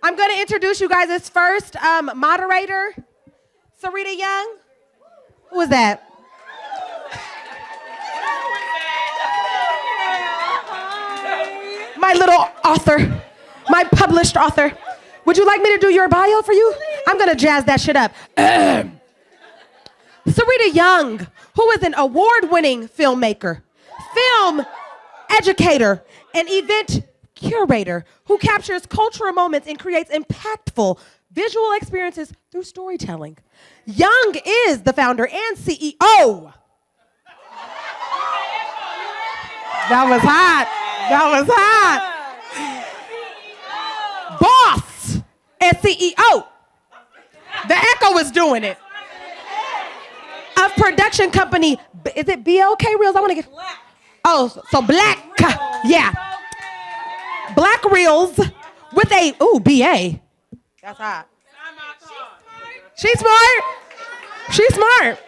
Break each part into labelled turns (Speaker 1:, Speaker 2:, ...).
Speaker 1: I'm going to introduce you guys as first moderator, Sareeta Young. Who was that? My little author, my published author. Would you like me to do your bio for you? I'm going to jazz that shit up. Sareeta Young, who is an award-winning filmmaker, film educator, and event curator who captures cultural moments and creates impactful visual experiences through storytelling. Young is the founder and CEO. That was hot. That was hot. Boss and CEO. The echo is doing it. Of production company, is it BlkReels? I want to get. Oh, so Black, yeah. BlkReels with a, BA. That's hot. She's smart. She's smart.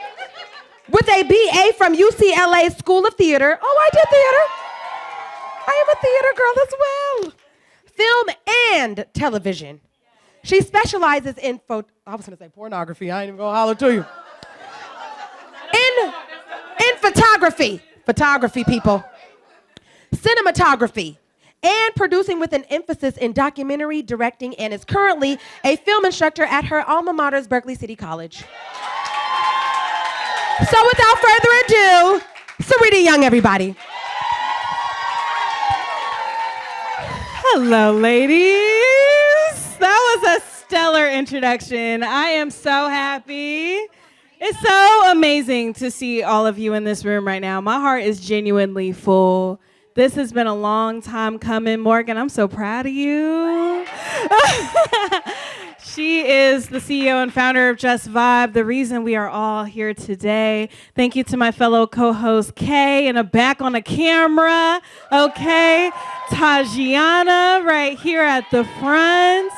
Speaker 1: With a BA from UCLA School of Theater. Oh, I did theater. I am a theater girl as well. Film and television. She specializes in I was gonna say pornography. I ain't even gonna holler to you. In photography, people. Cinematography. And producing with an emphasis in documentary directing, and is currently a film instructor at her alma mater's Berkeley City College. So without further ado, Sareeta Young, everybody.
Speaker 2: Hello, ladies. That was a stellar introduction. I am so happy. It's so amazing to see all of you in this room right now. My heart is genuinely full. This has been a long time coming. Morgan, I'm so proud of you. She is the CEO and founder of Just Vibe, the reason we are all here today. Thank you to my fellow co-host, Kay, in the back on the camera, okay? Tajiana right here at the front.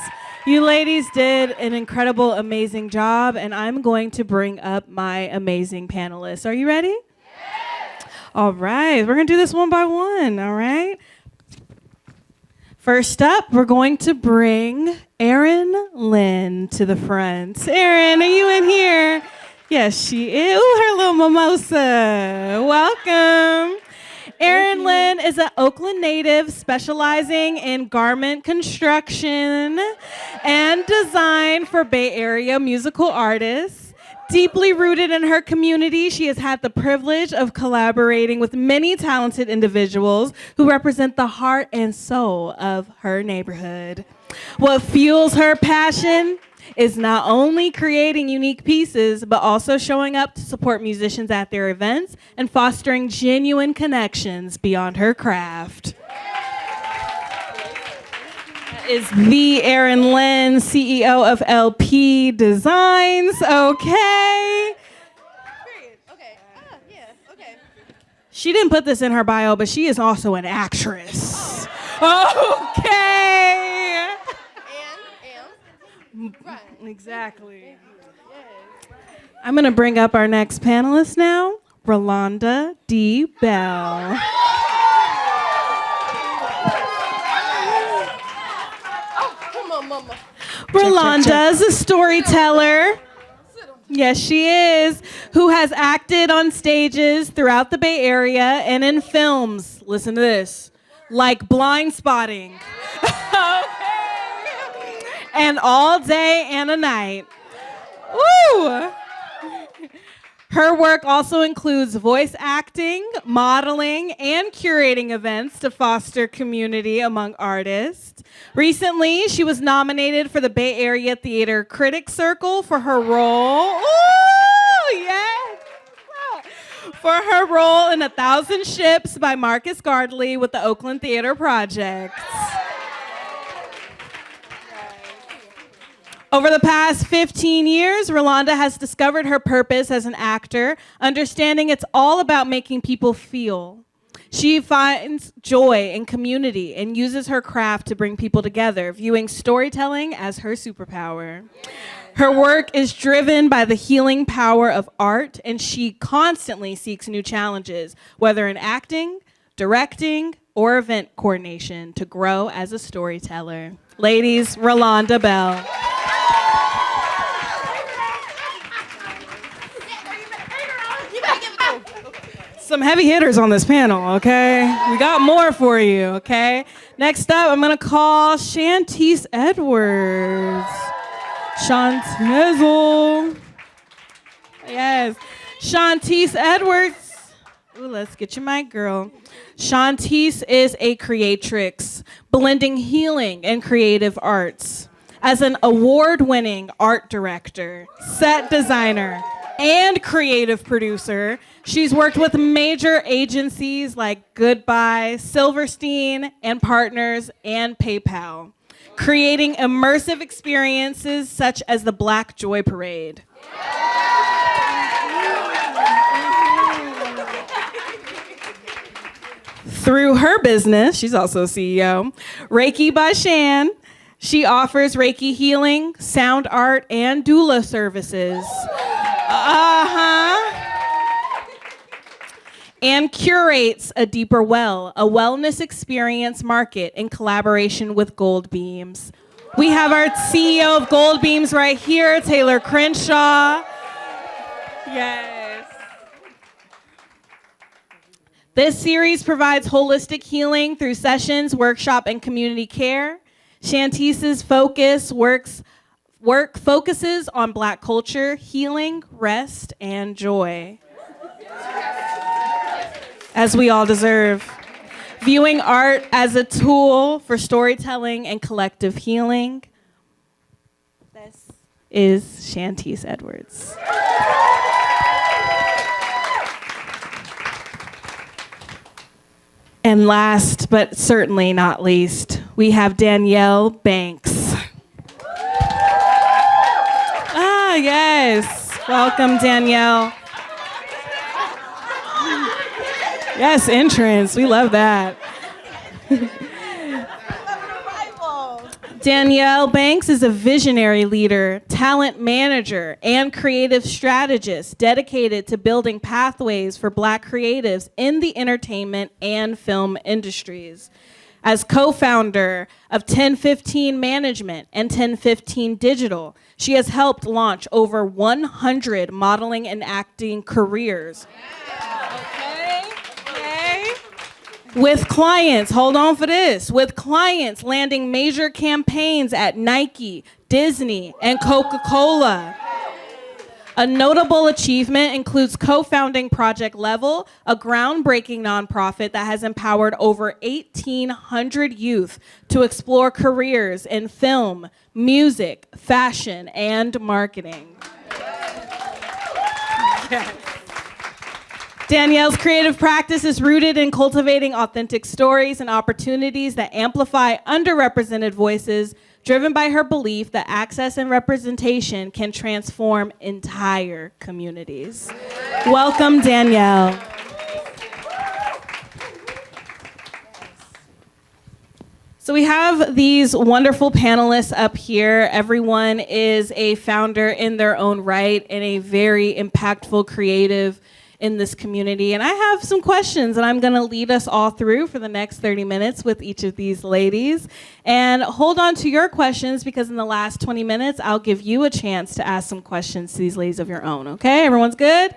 Speaker 2: You ladies did an incredible, amazing job, and I'm going to bring up my amazing panelists. Are you ready? Yes. All right, we're going to do this one by one, all right? First up, we're going to bring Erynn Lynn to the front. Erynn, are you in here? Yes, she is. Ooh, her little mimosa. Welcome. Erynn Lynn is an Oakland native specializing in garment construction and design for Bay Area musical artists. Deeply rooted in her community, she has had the privilege of collaborating with many talented individuals who represent the heart and soul of her neighborhood. What fuels her passion is not only creating unique pieces, but also showing up to support musicians at their events and fostering genuine connections beyond her craft. That is the Erynn Lynn, CEO of LP Designs, okay?
Speaker 1: Okay. Okay.
Speaker 2: She didn't put this in her bio, but she is also an actress. Okay.
Speaker 1: Right.
Speaker 2: Exactly. I'm going to bring up our next panelist now, Rolanda D. Bell.
Speaker 1: Oh, come on, mama.
Speaker 2: Rolanda is a storyteller. Yes, she is, who has acted on stages throughout the Bay Area and in films. Listen to this, like Blind Spotting. And All Day and a Night. Woo! Her work also includes voice acting, modeling, and curating events to foster community among artists. Recently, she was nominated for the Bay Area Theater Critics Circle for her role. Ooh, yes! For her role in 1,000 Ships by Marcus Gardley with the Oakland Theater Project. Over the past 15 years, Rolanda has discovered her purpose as an actor, understanding it's all about making people feel. She finds joy in community and uses her craft to bring people together, viewing storytelling as her superpower. Her work is driven by the healing power of art, and she constantly seeks new challenges, whether in acting, directing, or event coordination to grow as a storyteller. Ladies, Rolanda Bell. Some heavy hitters on this panel, okay? We got more for you, okay? Next up, I'm gonna call Shantice Edwards. Shantizzle. Yes, Shantice Edwards. Ooh, let's get you mic, girl. Shantice is a creatrix, blending healing and creative arts. As an award-winning art director, set designer, and creative producer, she's worked with major agencies like Goodbye, Silverstein, and Partners, and PayPal, creating immersive experiences such as the Black Joy Parade. Through her business, she's also CEO, Reiki by Shan, she offers Reiki healing, sound art, and doula services. And curates A Deeper Well, a wellness experience market in collaboration with Gold Beams. We have our CEO of Gold Beams right here, Taylor Crenshaw. Yes. This series provides holistic healing through sessions, workshop, and community care. Shantice's work focuses on Black culture, healing, rest, and joy. As we all deserve. Viewing art as a tool for storytelling and collective healing. This is Shantice Edwards. And last, but certainly not least, we have Danielle Banks. Yes. Welcome, Danielle. Yes, entrance. We love that. Danielle Banks is a visionary leader, talent manager, and creative strategist dedicated to building pathways for Black creatives in the entertainment and film industries. As co-founder of 1015 Management and 1015 Digital, she has helped launch over 100 modeling and acting careers. With clients, hold on for this, with clients landing major campaigns at Nike, Disney, and Coca-Cola. A notable achievement includes co-founding Project Level, a groundbreaking nonprofit that has empowered over 1,800 youth to explore careers in film, music, fashion, and marketing. Danielle's creative practice is rooted in cultivating authentic stories and opportunities that amplify underrepresented voices, driven by her belief that access and representation can transform entire communities. Welcome, Danielle. So we have these wonderful panelists up here. Everyone is a founder in their own right and a very impactful creative in this community. And I have some questions that I'm gonna lead us all through for the next 30 minutes with each of these ladies. And hold on to your questions, because in the last 20 minutes, I'll give you a chance to ask some questions to these ladies of your own, okay? Everyone's good?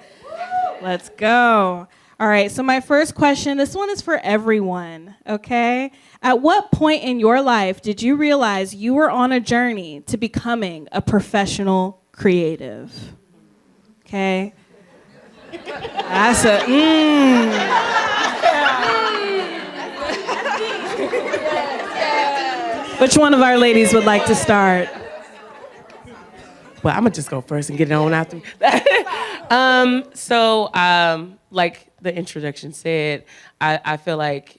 Speaker 2: Let's go. All right, so my first question, this one is for everyone, okay? At what point in your life did you realize you were on a journey to becoming a professional creative? Okay? That's a Which one of our ladies would like to start?
Speaker 3: Well, I'm gonna just go first and get it on after. Like the introduction said, I feel like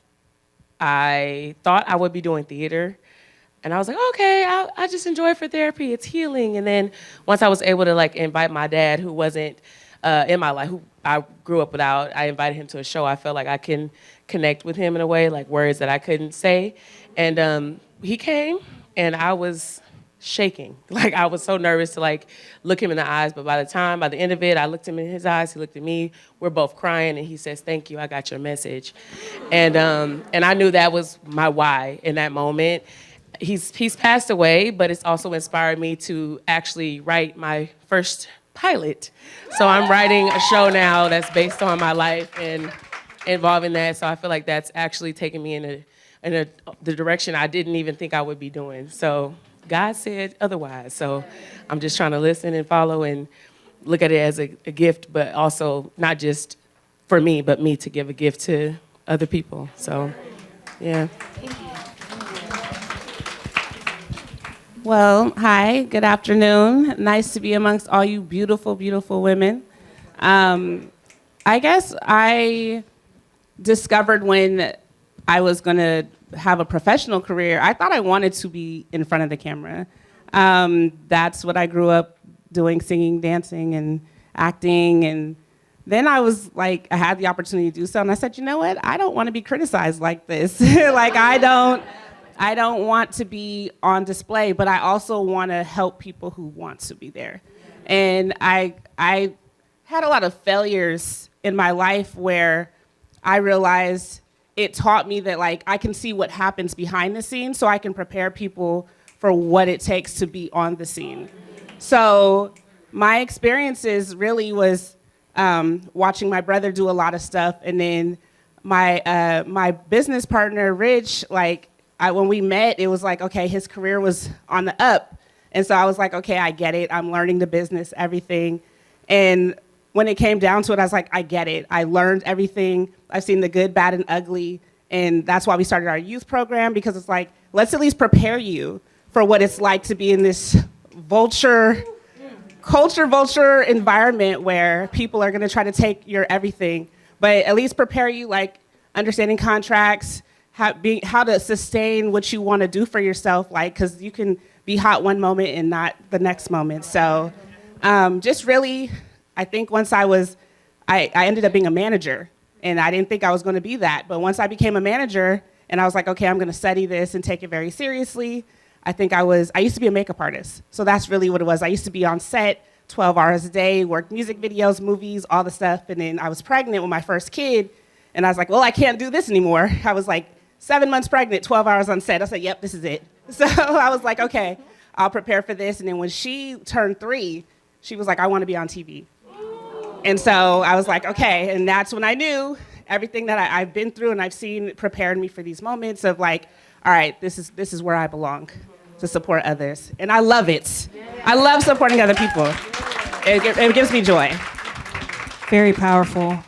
Speaker 3: I thought I would be doing theater. And I was like, okay, I just enjoy it for therapy. It's healing. And then once I was able to like invite my dad, who wasn't in my life, who I grew up without, I invited him to a show. I felt like I can connect with him in a way, like words that I couldn't say. And he came, and I was shaking. Like I was so nervous to like look him in the eyes. But by the end of it, I looked him in his eyes. He looked at me. We're both crying, and he says, "Thank you. I got your message." And I knew that was my why in that moment. He's passed away, but it's also inspired me to actually write my first pilot. So I'm writing a show now that's based on my life and involving that. So I feel like that's actually taken me in the direction I didn't even think I would be doing. So God said otherwise. So I'm just trying to listen and follow and look at it as a gift, but also not just for me, but me to give a gift to other people. So, yeah.
Speaker 4: Well, hi, good afternoon. Nice to be amongst all you beautiful, beautiful women. I guess I discovered when I was gonna have a professional career, I thought I wanted to be in front of the camera. That's what I grew up doing, singing, dancing, and acting. And then I was like, I had the opportunity to do so, and I said, you know what? I don't want to be criticized like this. Like, I don't want to be on display, but I also want to help people who want to be there. And I had a lot of failures in my life where I realized it taught me that like I can see what happens behind the scenes, so I can prepare people for what it takes to be on the scene. So my experiences really was watching my brother do a lot of stuff, and then my business partner, Rich, when we met, it was like, okay, his career was on the up. And so I was like, okay, I get it. I'm learning the business, everything. And when it came down to it, I was like, I get it. I learned everything. I've seen the good, bad, and ugly. And that's why we started our youth program, because it's like, let's at least prepare you for what it's like to be in this culture environment where people are gonna try to take your everything. But at least prepare you, like understanding contracts, how to sustain what you want to do for yourself, like, because you can be hot one moment and not the next moment. So just really, I think once I ended up being a manager, and I didn't think I was going to be that. But once I became a manager and I was like, okay, I'm going to study this and take it very seriously, I used to be a makeup artist. So that's really what it was. I used to be on set 12 hours a day, work music videos, movies, all the stuff. And then I was pregnant with my first kid. And I was like, well, I can't do this anymore. I was like 7 months pregnant, 12 hours on set. I said, yep, this is it. So I was like, okay, I'll prepare for this. And then when she turned 3, she was like, I want to be on TV. And so I was like, okay. And that's when I knew everything that I've been through and I've seen prepared me for these moments of like, all right, this is where I belong, to support others. And I love it. I love supporting other people. It gives me joy.
Speaker 2: Very powerful.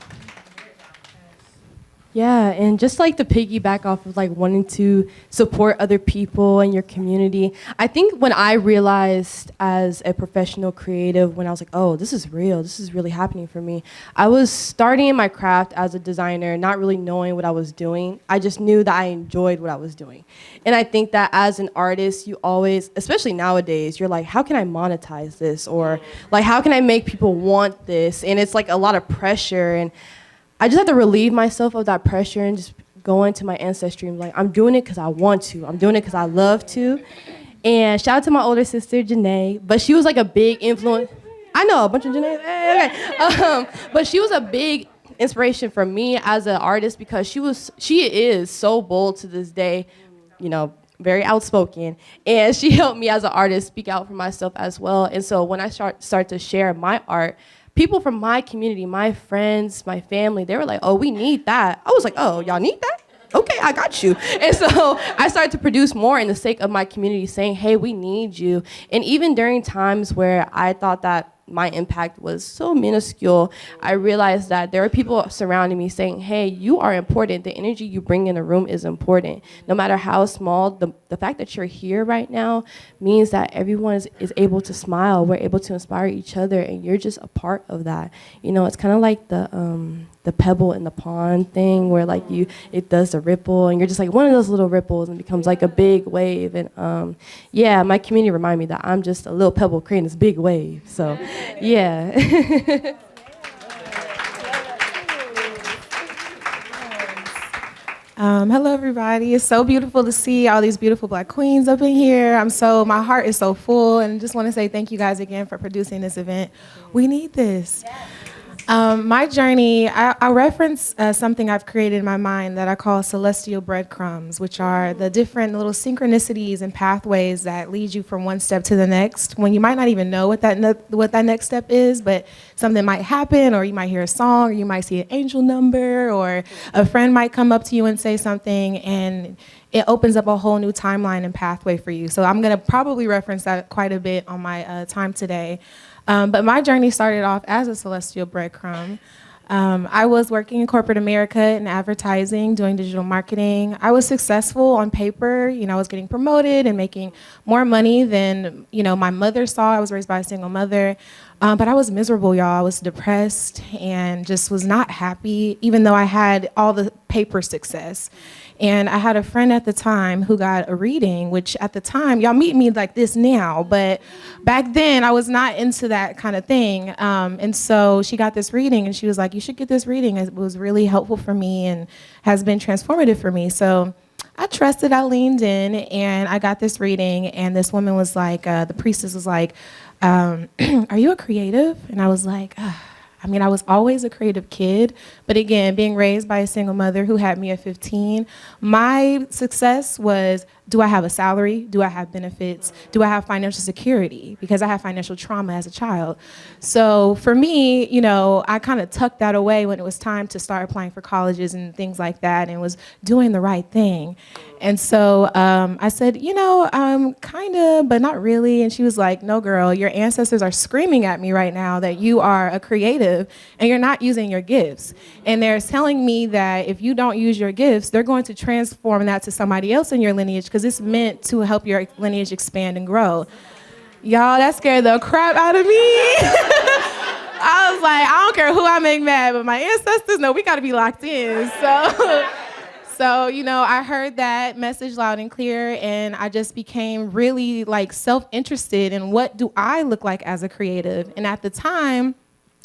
Speaker 5: Yeah, and just like to piggyback off of like wanting to support other people in your community, I think when I realized as a professional creative, when I was like, oh, this is real, this is really happening for me, I was starting my craft as a designer, not really knowing what I was doing. I just knew that I enjoyed what I was doing. And I think that as an artist, you always, especially nowadays, you're like, how can I monetize this? Or like, how can I make people want this? And it's like a lot of pressure, and I just have to relieve myself of that pressure and just go into my ancestry and be like, I'm doing it because I want to. I'm doing it because I love to. And shout out to my older sister, Janae. But she was like a big influence. I know, a bunch of Janae. Okay. But she was a big inspiration for me as an artist because she is so bold to this day, you know, very outspoken. And she helped me as an artist speak out for myself as well. And so when I start to share my art, people from my community, my friends, my family, they were like, oh, we need that. I was like, oh, y'all need that? Okay, I got you. And so I started to produce more in the sake of my community, saying, hey, we need you. And even during times where I thought that my impact was so minuscule, I realized that there are people surrounding me saying, hey, you are important. The energy you bring in the room is important. No matter how small, the fact that you're here right now means that everyone is able to smile. We're able to inspire each other, and you're just a part of that. You know, it's kind of like the pebble in the pond thing where like it does the ripple, and you're just like one of those little ripples and becomes like a big wave. And yeah, my community remind me that I'm just a little pebble creating this big wave. So yeah.
Speaker 6: Hello, everybody. It's so beautiful to see all these beautiful Black queens up in here. My heart is so full, and just want to say thank you guys again for producing this event. We need this. My journey, I reference something I've created in my mind that I call celestial breadcrumbs, which are the different little synchronicities and pathways that lead you from one step to the next when you might not even know what that next step is, but something might happen, or you might hear a song, or you might see an angel number, or a friend might come up to you and say something, and it opens up a whole new timeline and pathway for you. So I'm gonna probably reference that quite a bit on my time today. But my journey started off as a celestial breadcrumb. I was working in corporate America in advertising, doing digital marketing. I was successful on paper. I was getting promoted and making more money than, my mother saw. I was raised by a single mother. But I was miserable, y'all. I was depressed and just was not happy, even though I had all the paper success. And I had a friend at the time who got a reading, which at the time, y'all meet me like this now, but back then I was not into that kind of thing. And so she got this reading and she was like, you should get this reading. It was really helpful for me and has been transformative for me. So I trusted, I leaned in, and I got this reading. And this woman was like, the priestess was like, are you a creative? And I was like, I was always a creative kid, but again, being raised by a single mother who had me at 15, my success was, do I have a salary? Do I have benefits? Do I have financial security? Because I had financial trauma as a child. So for me, I kind of tucked that away when it was time to start applying for colleges and things like that, and was doing the right thing. And so I said, kind of, but not really. And she was like, no, girl, your ancestors are screaming at me right now that you are a creative and you're not using your gifts. And they're telling me that if you don't use your gifts, they're going to transform that to somebody else in your lineage, because it's meant to help your lineage expand and grow. Y'all, that scared the crap out of me. I was like, I don't care who I make mad, but my ancestors, no, we got to be locked in. So, I heard that message loud and clear, and I just became really self-interested in what do I look like as a creative. And at the time,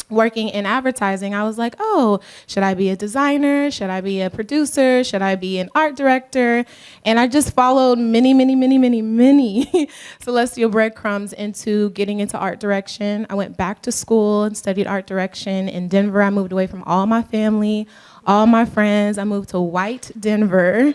Speaker 6: working in advertising, I was like, oh, should I be a designer? Should I be a producer? Should I be an art director? And I just followed many celestial breadcrumbs into getting into art direction. I went back to school and studied art direction in Denver. I moved away from all my family, all my friends. I moved to white Denver.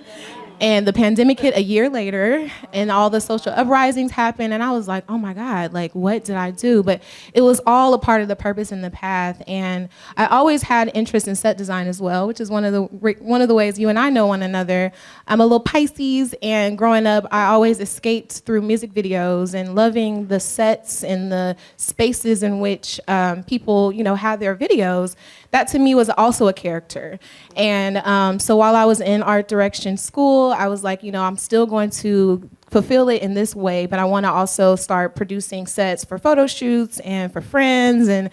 Speaker 6: And the pandemic hit a year later, and all the social uprisings happened, and I was like, oh my God, what did I do? But it was all a part of the purpose and the path. And I always had interest in set design as well, which is one of the ways you and I know one another. I'm a little Pisces, and growing up, I always escaped through music videos and loving the sets and the spaces in which people, had their videos. That to me was also a character. And so while I was in art direction school, I was like, I'm still going to fulfill it in this way, but I want to also start producing sets for photo shoots and for friends and,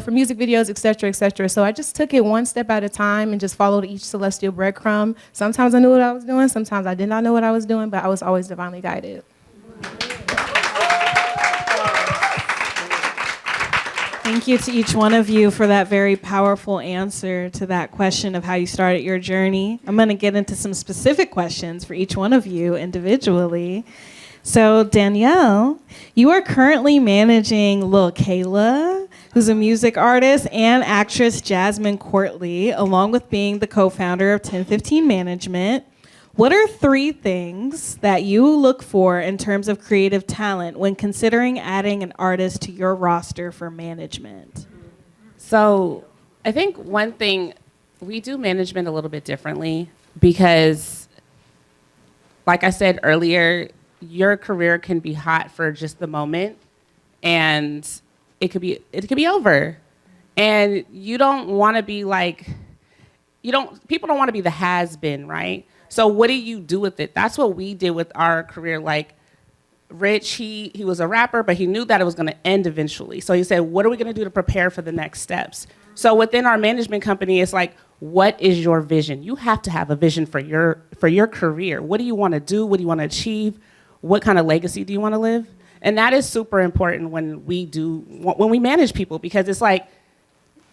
Speaker 6: for music videos, et cetera, et cetera. So I just took it one step at a time and just followed each celestial breadcrumb. Sometimes I knew what I was doing, sometimes I did not know what I was doing, but I was always divinely guided.
Speaker 2: Thank you to each one of you for that very powerful answer to that question of how you started your journey. I'm going to get into some specific questions for each one of you individually. So Danielle, you are currently managing Lil Kayla, who's a music artist, and actress Jasmine Courtley, along with being the co-founder of 1015 Management. What are 3 things that you look for in terms of creative talent when considering adding an artist to your roster for management?
Speaker 4: So I think one thing, we do management a little bit differently because, like I said earlier, your career can be hot for just the moment and it could be over. And you don't want to be people don't want to be the has-been, right? So what do you do with it? That's what we did with our career. Rich, he was a rapper, but he knew that it was going to end eventually. So he said, what are we going to do to prepare for the next steps? So within our management company, it's what is your vision? You have to have a vision for your career. What do you want to do? What do you want to achieve? What kind of legacy do you want to live? And that is super important when we manage people, because it's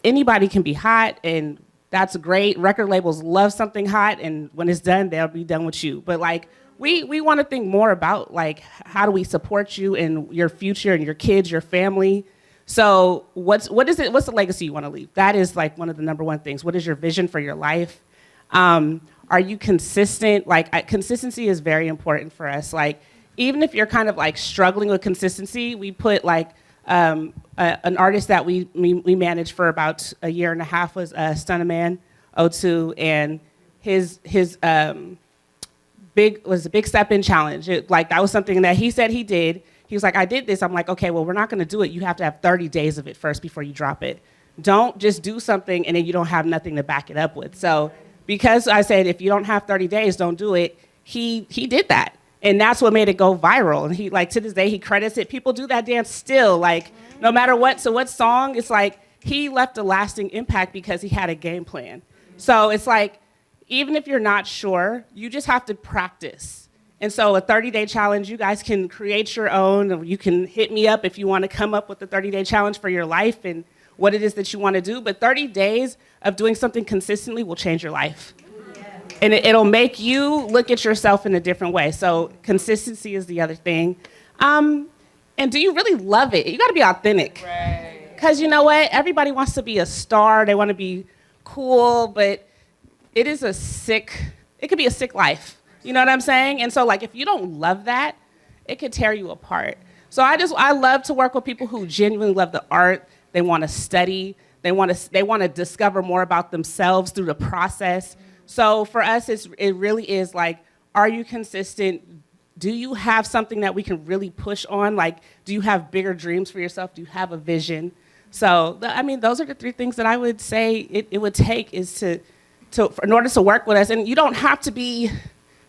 Speaker 4: anybody can be hot and that's great. Record labels love something hot, and when it's done, they'll be done with you. But like, we want to think more about like, how do we support you in your future and your kids, your family. So what's the legacy you want to leave? That is like one of the number one things. What is your vision for your life? Are you consistent? Like, consistency is very important for us. Like, even if you're kind of like struggling with consistency, we put like an artist that we managed for about a year and a half was Stunnaman 02, and his big step in challenge. Like, that was something that he said he did. He was like, I did this. I'm like, okay, well, we're not going to do it. You have to have 30 days of it first before you drop it. Don't just do something and then you don't have nothing to back it up with. So because I said, if you don't have 30 days, don't do it, he did that. And that's what made it go viral. And he, like, to this day, he credits it. People do that dance still, like, no matter what. So what song, it's like, he left a lasting impact because he had a game plan. So it's like, even if you're not sure, you just have to practice. And so a 30-day challenge, you guys can create your own. You can hit me up if you want to come up with a 30-day challenge for your life and what it is that you want to do. But 30 days of doing something consistently will change your life. And it'll make you look at yourself in a different way. So consistency is the other thing. And do you really love it? You got to be authentic. Because you know what? Everybody wants to be a star. They want to be cool, but it could be a sick life. You know what I'm saying? And so, like, if you don't love that, it could tear you apart. So I love to work with people who genuinely love the art. They want to study. They want to discover more about themselves through the process. So for us, it really is like, are you consistent? Do you have something that we can really push on? Like, do you have bigger dreams for yourself? Do you have a vision? So, I mean, those are the three things that I would say it would take is in order to work with us. And you don't have to be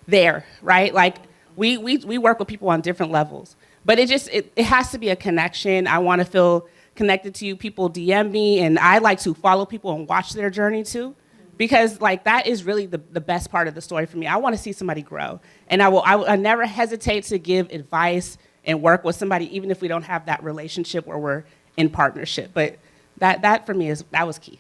Speaker 4: there, right? Like, we work with people on different levels. But it has to be a connection. I want to feel connected to you. People DM me, and I like to follow people and watch their journey too. Because like that is really the best part of the story for me. I want to see somebody grow. And I never hesitate to give advice and work with somebody, even if we don't have that relationship where we're in partnership. But that for me that was key.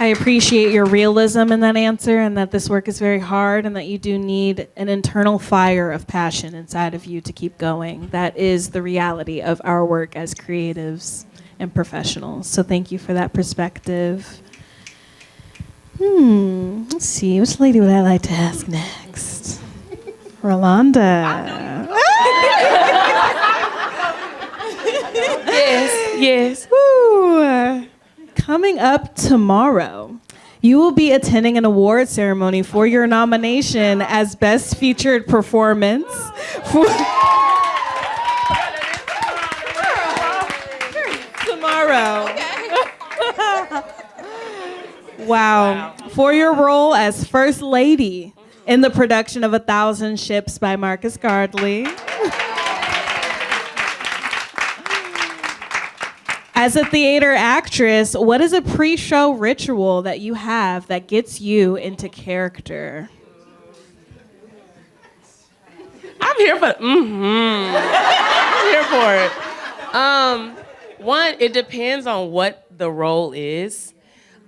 Speaker 2: I appreciate your realism in that answer, and that this work is very hard, and that you do need an internal fire of passion inside of you to keep going. That is the reality of our work as creatives and professionals. So thank you for that perspective. Let's see, which lady would I like to ask next? Rolanda.
Speaker 3: Yes.
Speaker 2: Woo. Coming up tomorrow, you will be attending an award ceremony for your nomination as Best Featured Performance. Tomorrow. Wow. For your role as First Lady in the production of 1,000 Ships by Marcus Gardley. As a theater actress, what is a pre-show ritual that you have that gets you into character?
Speaker 3: I'm here for I'm here for it. One, it depends on what the role is.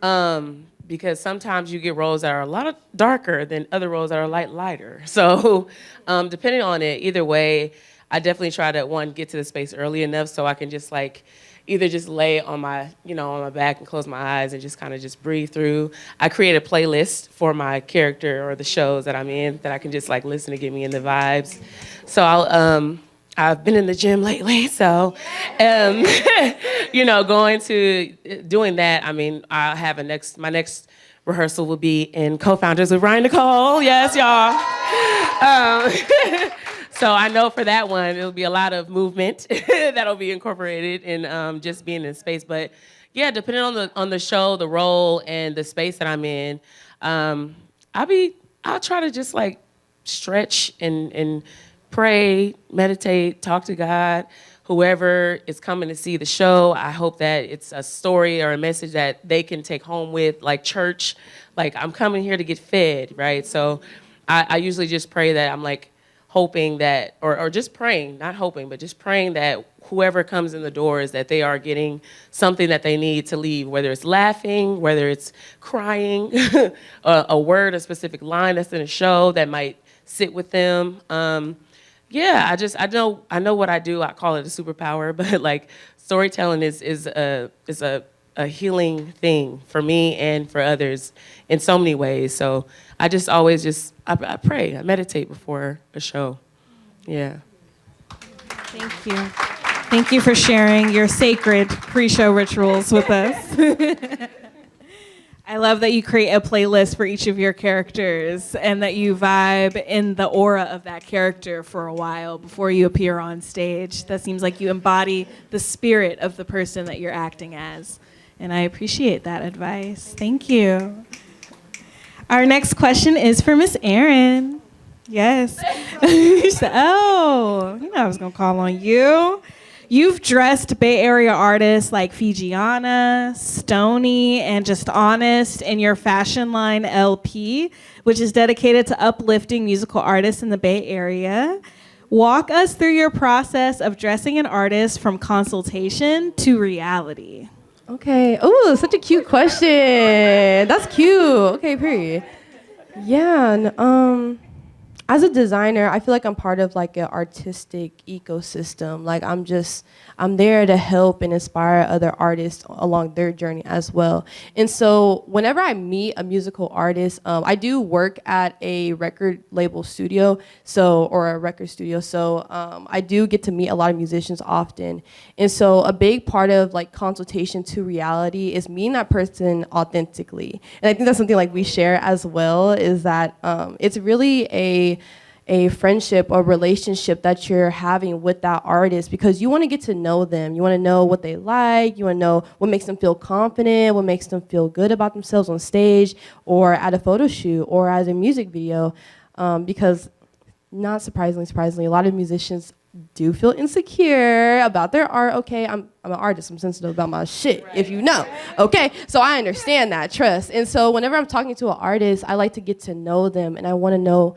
Speaker 3: Because sometimes you get roles that are a lot darker than other roles that are lighter. So depending on it, either way, I definitely try to, one, get to the space early enough so I can just like either just lay on my, on my back and close my eyes and just kind of just breathe through. I create a playlist for my character or the shows that I'm in that I can just like listen to get me in the vibes. So I've been in the gym lately, so, going to doing that. I mean, I'll have my next rehearsal will be in Co-Founders with Ryan Nicole. Yes, y'all. So I know for that one, it'll be a lot of movement that'll be incorporated in just being in space. But yeah, depending on the show, the role, and the space that I'm in, I'll try to just like stretch and pray, meditate, talk to God. Whoever is coming to see the show, I hope that it's a story or a message that they can take home with, like church. Like, I'm coming here to get fed, right? So I usually just pray that I'm like, hoping that, or just praying, not hoping, but just praying that whoever comes in the doors, that they are getting something that they need to leave, whether it's laughing, whether it's crying, a word, a specific line that's in a show that might sit with them. Yeah, I know what I do. I call it a superpower, but like storytelling is a healing thing for me and for others in so many ways. So I just always I pray, I meditate before a show. Yeah.
Speaker 2: Thank you. Thank you for sharing your sacred pre-show rituals with us. I love that you create a playlist for each of your characters and that you vibe in the aura of that character for a while before you appear on stage. That seems like you embody the spirit of the person that you're acting as. And I appreciate that advice. Thank you. Our next question is for Miss Erynn. Yes. You said, oh, you know I was going to call on you. You've dressed Bay Area artists like Fijiana, Stoney, and Just Honest in your fashion line LP, which is dedicated to uplifting musical artists in the Bay Area. Walk us through your process of dressing an artist from consultation to reality.
Speaker 5: Okay. Oh, such a cute question. That's cute. Okay, period. Yeah. As a designer, I feel like I'm part of like an artistic ecosystem. Like I'm there to help and inspire other artists along their journey as well. And so whenever I meet a musical artist, I do work at a record label studio, or a record studio. So I do get to meet a lot of musicians often. And so a big part of like consultation to reality is meeting that person authentically. And I think that's something like we share as well, is that it's really a friendship or relationship that you're having with that artist, because you want to get to know them. You want to know what they like. You want to know what makes them feel confident, what makes them feel good about themselves on stage or at a photo shoot or as a music video. Because not surprisingly, a lot of musicians do feel insecure about their art. Okay, I'm an artist. I'm sensitive about my shit, right, if you know. Okay, so I understand that, trust. And so whenever I'm talking to an artist, I like to get to know them, and I want to know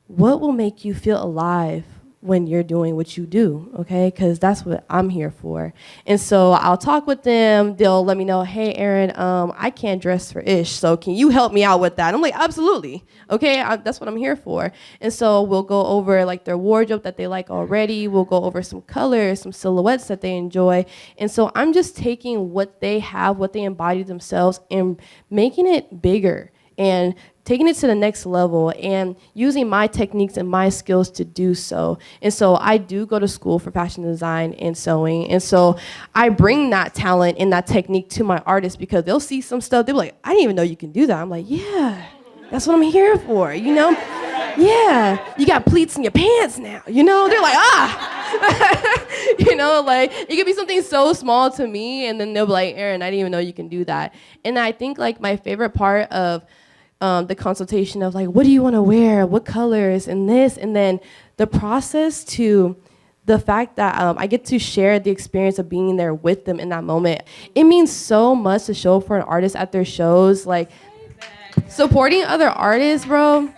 Speaker 5: what will make you feel alive when you're doing what you do, okay? Because that's what I'm here for. And so I'll talk with them. They'll let me know, hey, Erynn, I can't dress for Ish, so can you help me out with that? I'm like, absolutely, okay? That's what I'm here for. And so we'll go over like their wardrobe that they like already. We'll go over some colors, some silhouettes that they enjoy. And so I'm just taking what they have, what they embody themselves, and making it bigger and taking it to the next level and using my techniques and my skills to do so. And so I do go to school for fashion design and sewing. And so I bring that talent and that technique to my artists, because they'll see some stuff, they'll be like, I didn't even know you can do that. I'm like, yeah, that's what I'm here for, you know? Yeah, you got pleats in your pants now, you know? They're like, you know, like it could be something so small to me, and then they'll be like, Erynn, I didn't even know you can do that. And I think like my favorite part of the consultation of like, what do you want to wear, what colors, and this, and then the process to the fact that I get to share the experience of being there with them in that moment. It means so much to show up for an artist at their shows. Like supporting other artists, bro,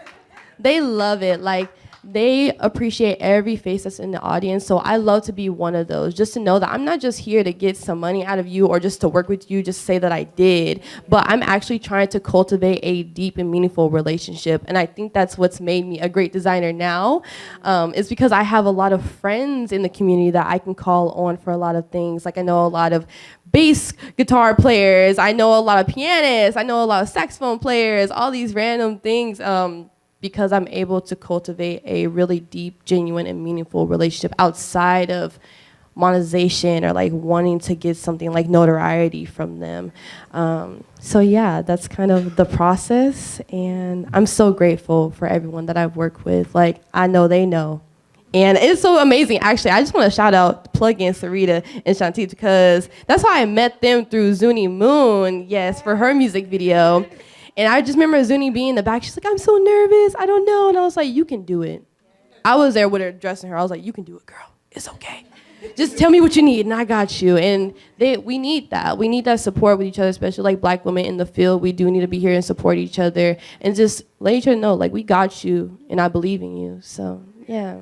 Speaker 5: they love it. Like they appreciate every face that's in the audience. So I love to be one of those, just to know that I'm not just here to get some money out of you or just to work with you, just say that I did, but I'm actually trying to cultivate a deep and meaningful relationship. And I think that's what's made me a great designer now, is because I have a lot of friends in the community that I can call on for a lot of things. Like I know a lot of bass guitar players, I know a lot of pianists, I know a lot of saxophone players, all these random things, because I'm able to cultivate a really deep, genuine, and meaningful relationship outside of monetization or like wanting to get something like notoriety from them. So yeah, that's kind of the process, and I'm so grateful for everyone that I've worked with. Like I know they know. And it's so amazing, actually. I just want to shout out, plug in Sareeta and Shantice, because that's how I met them through Zuni Moon, yes, for her music video. And I just remember Zuni being in the back. She's like, I'm so nervous. I don't know. And I was like, you can do it. I was there with her, dressing her. I was like, you can do it, girl. It's okay. Just tell me what you need, and I got you. And we need that. We need that support with each other, especially like Black women in the field. We do need to be here and support each other and just let each other know, like, we got you, and I believe in you. So, Yeah.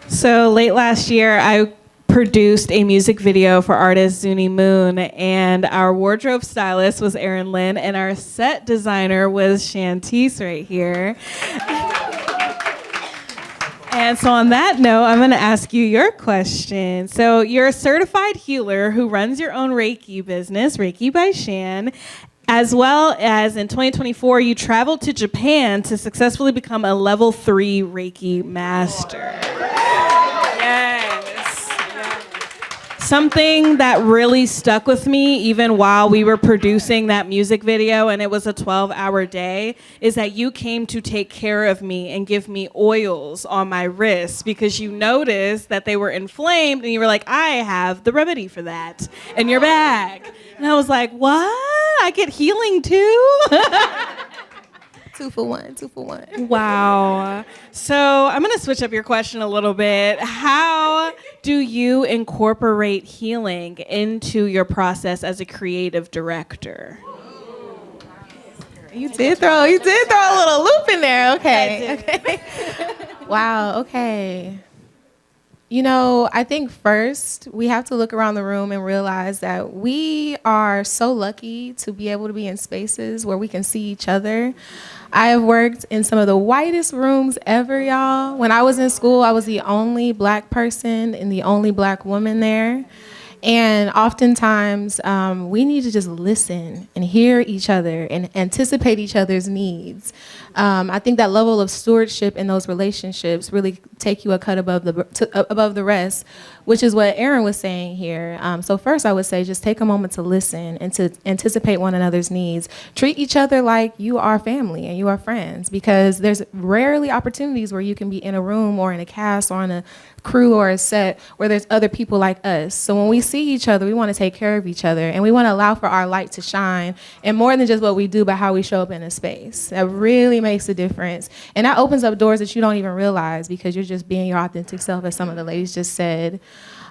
Speaker 2: So late last year, I produced a music video for artist Zuni Moon, and our wardrobe stylist was Lynn, and our set designer was Shantice right here. And so on that note, I'm going to ask you your question. So you're a certified healer who runs your own Reiki business, Reiki by Shan, as well as in 2024, you traveled to Japan to successfully become a level 3 Reiki master. Something that really stuck with me, even while we were producing that music video and it was a 12-hour day, is that you came to take care of me and give me oils on my wrists because you noticed that they were inflamed and you were like, I have the remedy for that in your bag. And I was like, what? I get healing too?
Speaker 6: 2 for 1, 2 for 1.
Speaker 2: Wow. So I'm going to switch up your question a little bit. How do you incorporate healing into your process as a creative director?
Speaker 6: You did throw a little loop in there. Okay. Wow. Okay. You know, I think first we have to look around the room and realize that we are so lucky to be able to be in spaces where we can see each other. I have worked in some of the whitest rooms ever, y'all. When I was in school, I was the only Black person and the only Black woman there. And oftentimes, we need to just listen and hear each other and anticipate each other's needs. I think that level of stewardship in those relationships really take you a cut above the rest, which is what Erynn was saying here. So first, I would say just take a moment to listen and to anticipate one another's needs. Treat each other like you are family and you are friends, because there's rarely opportunities where you can be in a room or in a cast or on a crew or a set where there's other people like us. So when we see each other, we want to take care of each other, and we want to allow for our light to shine, and more than just what we do, but how we show up in a space. That really makes a difference, and that opens up doors that you don't even realize because you're just being your authentic self, as some of the ladies just said.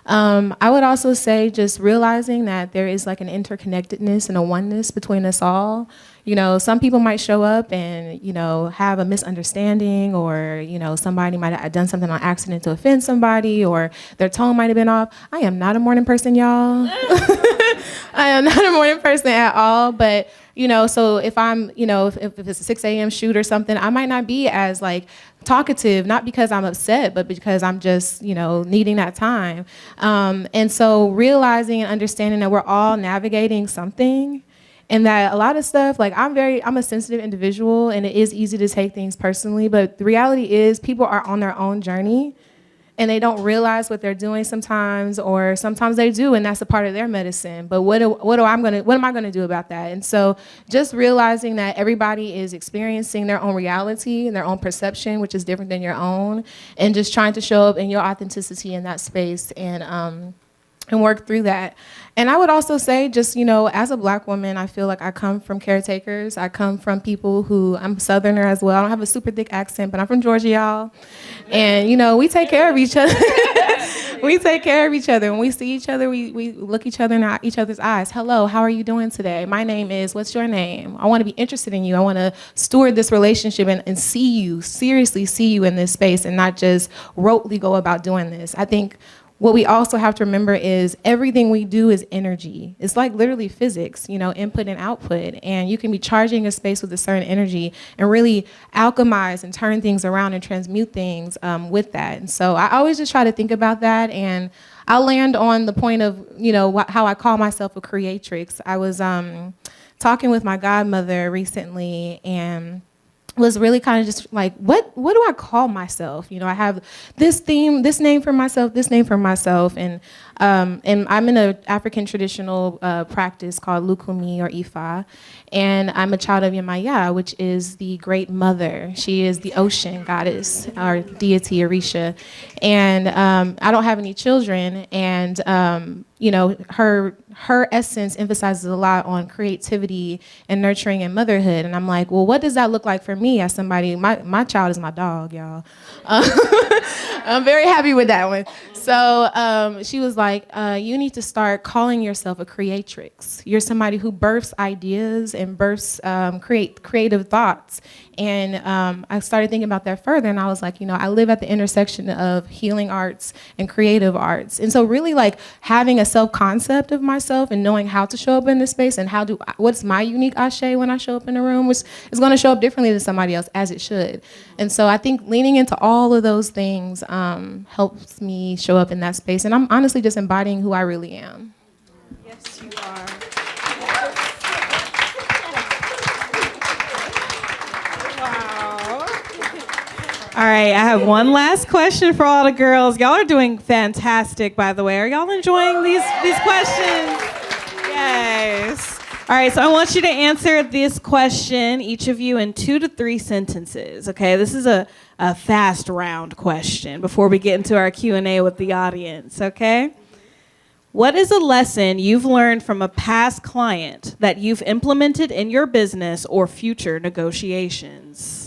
Speaker 6: I would also say just realizing that there is like an interconnectedness and a oneness between us all. You know, some people might show up and, you know, have a misunderstanding, or, you know, somebody might have done something on accident to offend somebody, or their tone might have been off. I am not a morning person, y'all. I am not a morning person at all. But, you know, so if I'm, you know, if it's a 6 a.m. shoot or something, I might not be as like talkative, not because I'm upset, but because I'm just, you know, needing that time. And so realizing and understanding that we're all navigating something, and that a lot of stuff, like I'm a sensitive individual, and it is easy to take things personally, but the reality is people are on their own journey and they don't realize what they're doing sometimes, or sometimes they do, and that's a part of their medicine. But what am I gonna do about that? And so just realizing that everybody is experiencing their own reality and their own perception, which is different than your own, and just trying to show up in your authenticity in that space and work through that. And I would also say, just, you know, as a Black woman, I feel like I come from caretakers. I come from people who, I'm Southerner as well. I don't have a super thick accent, but I'm from Georgia, y'all. And, you know, we take care of each other. We take care of each other. When we see each other, we look each other in each other's eyes. Hello, how are you doing today? My name is, what's your name? I want to be interested in you. I want to steward this relationship and see you, seriously see you in this space, and not just rotely go about doing this. I think what we also have to remember is everything we do is energy. It's like literally physics, you know, input and output. And you can be charging a space with a certain energy and really alchemize and turn things around and transmute things with that. And so I always just try to think about that. And I'll land on the point of, you know, how I call myself a creatrix. I was talking with my godmother recently, and was really kind of just like, what do I call myself? You know, I have this theme, this name for myself, and I'm in an African traditional practice called Lukumi or Ifa, and I'm a child of Yemaya, which is the great mother. She is the ocean goddess, our deity Orisha, and I don't have any children, and you know, her essence emphasizes a lot on creativity and nurturing and motherhood. And I'm like, well, what does that look like for me as somebody? My child is my dog, y'all. I'm very happy with that one. So she was like, you need to start calling yourself a creatrix. You're somebody who births ideas and births creative thoughts. And I started thinking about that further, and I was like, I live at the intersection of healing arts and creative arts. And so really like having a self-concept of myself and knowing how to show up in this space and what's my unique ashe when I show up in a room, which is gonna show up differently than somebody else, as it should. And so I think leaning into all of those things helps me show up in that space. And I'm honestly just embodying who I really am.
Speaker 2: Yes, you are. All right, I have one last question for all the girls. Y'all are doing fantastic, by the way. Are y'all enjoying these questions? Yes. All right, so I want you to answer this question, each of you, in 2 to 3 sentences. Okay, this is a fast round question before we get into our Q&A with the audience. Okay. What is a lesson you've learned from a past client that you've implemented in your business or future negotiations?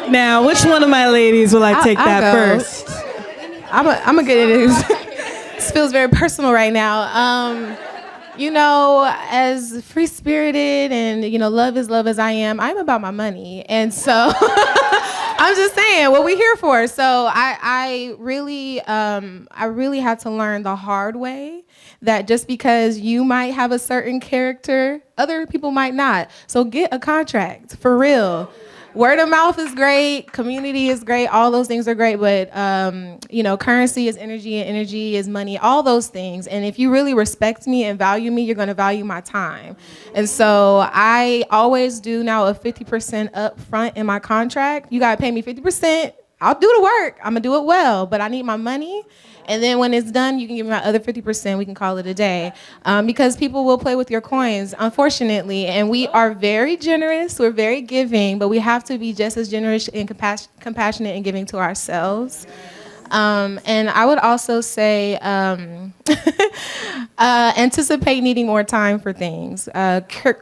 Speaker 2: Now, which one of my ladies will I take that first?
Speaker 6: I'm gonna get it. This feels very personal right now. As free-spirited and, love as I am, I'm about my money. And so I'm just saying what we're here for. So I really had to learn the hard way that just because you might have a certain character, other people might not. So get a contract, for real. Word of mouth is great, community is great, all those things are great, but currency is energy and energy is money, all those things. And if you really respect me and value me, you're gonna value my time. And so I always do now a 50% up front in my contract. You gotta pay me 50%, I'll do the work, I'm gonna do it well, but I need my money. And then when it's done, you can give me my other 50%, we can call it a day. Because people will play with your coins, unfortunately. And we are very generous, we're very giving, but we have to be just as generous and compassionate and giving to ourselves. And I would also say anticipate needing more time for things.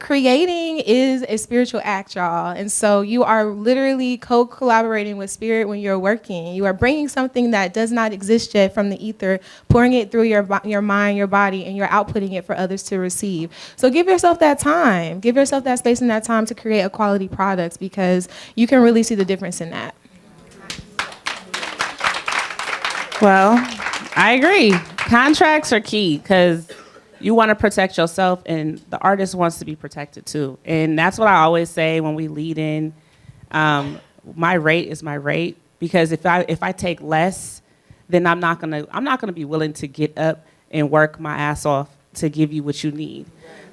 Speaker 6: Creating is a spiritual act, y'all. And so you are literally co-collaborating with spirit when you're working. You are bringing something that does not exist yet from the ether, pouring it through your mind, your body, and you're outputting it for others to receive. So give yourself that time. Give yourself that space and that time to create a quality product, because you can really see the difference in that.
Speaker 4: Well, I agree. Contracts are key because you want to protect yourself and the artist wants to be protected too. And that's what I always say when we lead in. My rate is my rate, because if I take less, then I'm not gonna be willing to get up and work my ass off to give you what you need.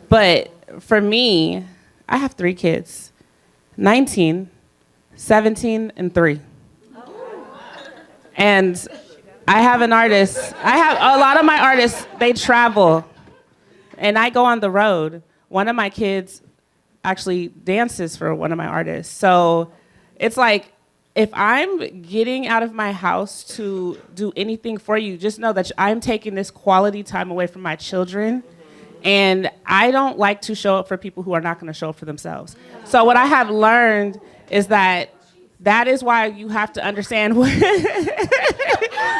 Speaker 4: But for me, I have 3 kids, 19, 17, and 3. And I have a lot of my artists, they travel and I go on the road. One of my kids actually dances for one of my artists. So it's like, if I'm getting out of my house to do anything for you, just know that I'm taking this quality time away from my children. And I don't like to show up for people who are not gonna show up for themselves. So what I have learned is that is why you have to understand what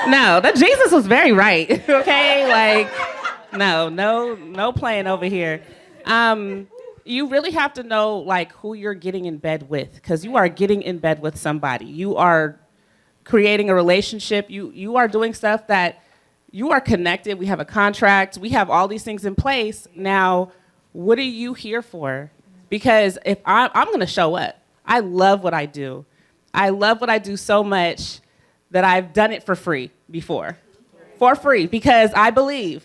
Speaker 4: No, that Jesus was very right, okay? Like, no playing over here. You really have to know like who you're getting in bed with, because you are getting in bed with somebody. You are creating a relationship. You are doing stuff that you are connected. We have a contract. We have all these things in place. Now, what are you here for? Because if I'm gonna show up. I love what I do. I love what I do so much that I've done it for free before. For free, because I believe.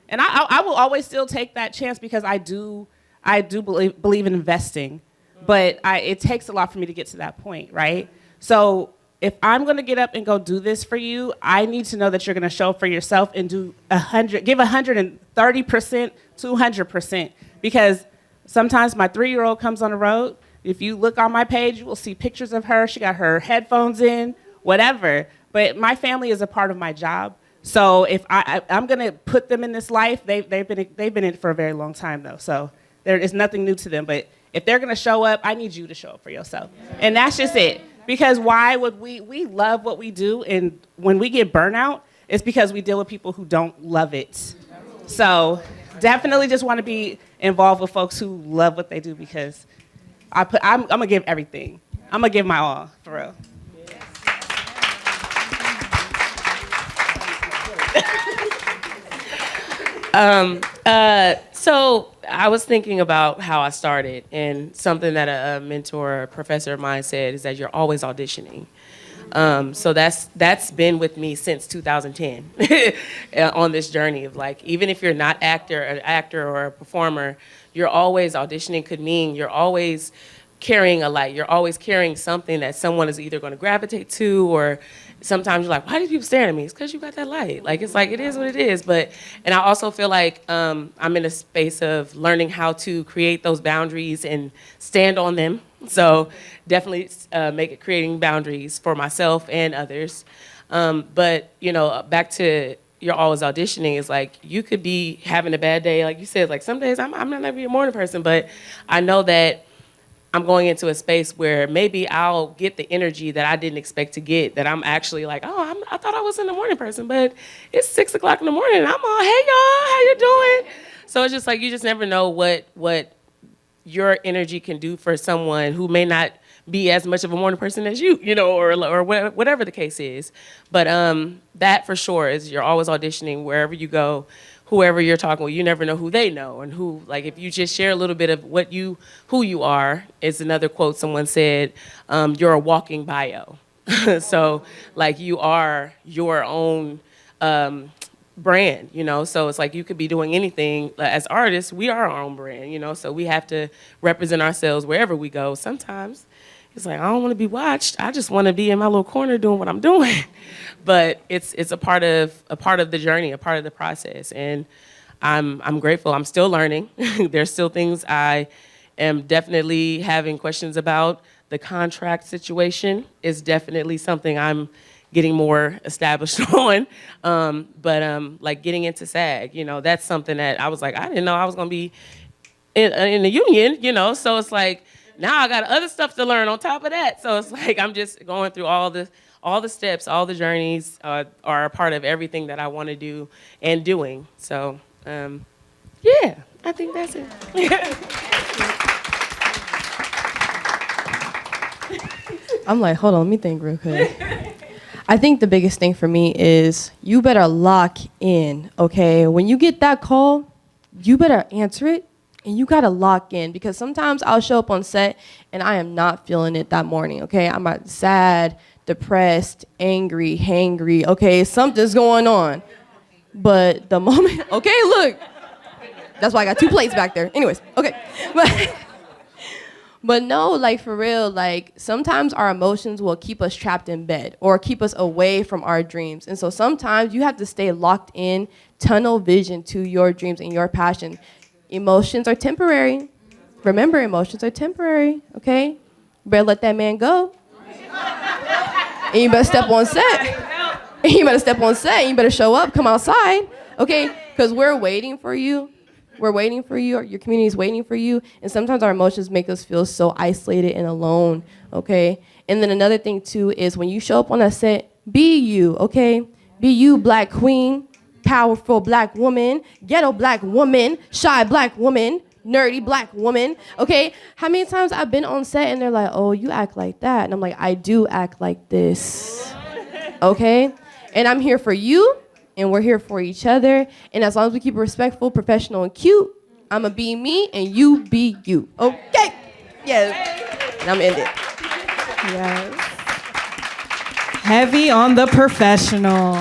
Speaker 4: And I will always still take that chance, because I do believe in investing. But it takes a lot for me to get to that point, right? So if I'm gonna get up and go do this for you, I need to know that you're gonna show up for yourself and give 130%, 200%. Because sometimes my 3-year-old comes on the road. If you look on my page, you will see pictures of her. She got her headphones in, whatever. But my family is a part of my job. So if I'm gonna put them in this life, they've been in it for a very long time though. So there is nothing new to them. But if they're gonna show up, I need you to show up for yourself. And that's just it. Because why would we love what we do, and when we get burnout, it's because we deal with people who don't love it. So definitely just want to be involved with folks who love what they do, because I'm gonna give everything. I'm gonna give my all, for real.
Speaker 3: So I was thinking about how I started, and something that a mentor, a professor of mine said is that you're always auditioning. So that's been with me since 2010 on this journey of like, even if you're not an actor or a performer, you're always auditioning. Could mean you're always carrying a light. You're always carrying something that someone is either going to gravitate to, or sometimes you're like, why do people stare at me? It's because you got that light. Like, it's like, it is what it is. And I also feel like I'm in a space of learning how to create those boundaries and stand on them. So definitely creating boundaries for myself and others. But, back to you're always auditioning, is like, you could be having a bad day. Like you said, like some days I'm not going to be a morning person, but I know that I'm going into a space where maybe I'll get the energy that I didn't expect to get, that I'm actually like, I thought I was in the morning person, but it's 6 o'clock in the morning and I'm all, hey y'all, how you doing? So it's just like, you just never know what your energy can do for someone who may not be as much of a morning person as you, or whatever the case is. But that for sure is, you're always auditioning wherever you go. Whoever you're talking with, you never know who they know, and who, like, if you just share a little bit of who you are, is another quote someone said, you're a walking bio. So, like, you are your own brand, so it's like, you could be doing anything. As artists, we are our own brand, so we have to represent ourselves wherever we go. Sometimes it's like, I don't want to be watched. I just want to be in my little corner doing what I'm doing. But it's a part of the journey, a part of the process, and I'm grateful. I'm still learning. There's still things I am definitely having questions about. The contract situation is definitely something I'm getting more established on. But like getting into SAG, that's something that I was like, I didn't know I was gonna be in the union, So it's like, now I got other stuff to learn on top of that. So it's like, I'm just going through all the steps, all the journeys are a part of everything that I want to do and doing. So, yeah, I think that's it.
Speaker 5: I'm like, hold on, let me think real quick. I think the biggest thing for me is you better lock in, okay? When you get that call, you better answer it. And you gotta lock in, because sometimes I'll show up on set and I am not feeling it that morning, okay? I'm sad, depressed, angry, hangry, okay? Something's going on. But the moment, okay, look. That's why I got 2 plates back there. Anyways, okay. But no, like for real, like sometimes our emotions will keep us trapped in bed or keep us away from our dreams. And so sometimes you have to stay locked in, tunnel vision to your dreams and your passion. Emotions are temporary. Remember, emotions are temporary, okay? You better let that man go. And you better step on set. And you better step on set. And you better show up, come outside, okay? Because we're waiting for you. We're waiting for you. Your community is waiting for you. And sometimes our emotions make us feel so isolated and alone, okay? And then another thing, too, is when you show up on that set, be you, okay? Be you, Black queen. Powerful Black woman, ghetto Black woman, shy Black woman, nerdy Black woman, okay? How many times I've been on set and they're like, oh, you act like that. And I'm like, I do act like this, okay? And I'm here for you, and we're here for each other. And as long as we keep it respectful, professional, and cute, I'm going to be me and you be you, okay? Yes. And I'm ending. Yes.
Speaker 2: Heavy on the professional.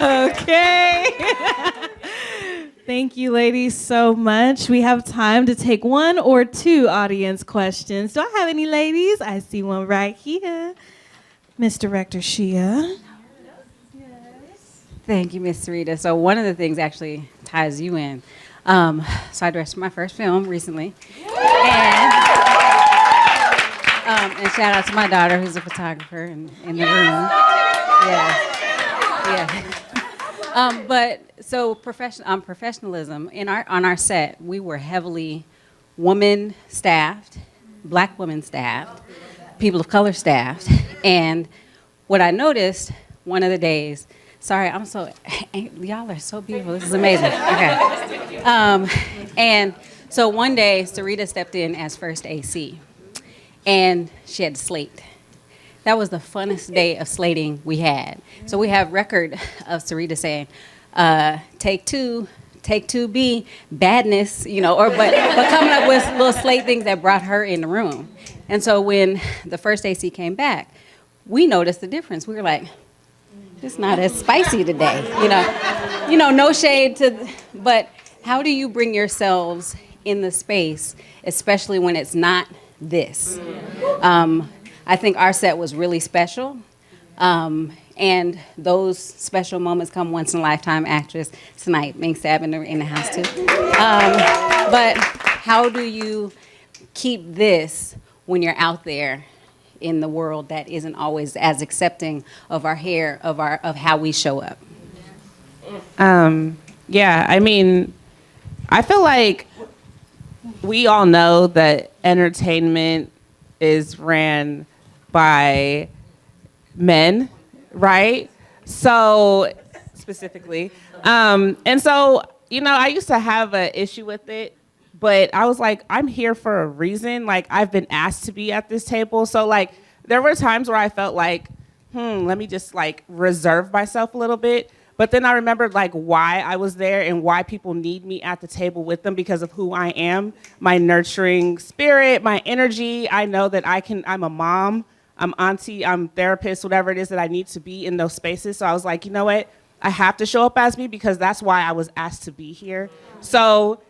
Speaker 2: Okay. Thank you, ladies, so much. We have time to take 1 or 2 audience questions. Do I have any ladies? I see one right here. Miss Director Shia.
Speaker 7: Thank you, Miss Sareeta. So one of the things actually ties you in. So I directed my first film recently. And Shout out to my daughter, who's a photographer in the room. Yeah. But so professionalism on our set, we were heavily woman staffed, black women staffed, people of color staffed, and what I noticed one of the days. Sorry, y'all are so beautiful. This is amazing. Okay. And so one day, Sareeta stepped in as first AC, and she had to slate. That was the funnest day of slating we had. So we have record of Sareeta saying, take two B, badness, but coming up with little slate things that brought her in the room. And so when the first AC came back, we noticed the difference. We were like, it's not as spicy today, no shade but how do you bring yourselves in the space, especially when it's not this? I think our set was really special, and those special moments come once in a lifetime. Actress tonight, Mink Sabin in the house too. But how do you keep this when you're out there in the world that isn't always as accepting of our hair, of how we show up?
Speaker 4: Yeah, I mean, I feel like we all know that entertainment is ran by men, right? So, specifically. And so, I used to have an issue with it, but I was like, I'm here for a reason. Like, I've been asked to be at this table. So, like, there were times where I felt like, let me just, like, reserve myself a little bit. But then I remembered, like, why I was there and why people need me at the table with them because of who I am, my nurturing spirit, my energy. I know that I'm a mom, I'm auntie, I'm therapist, whatever it is that I need to be in those spaces. So I was like, you know what? I have to show up as me because that's why I was asked to be here. So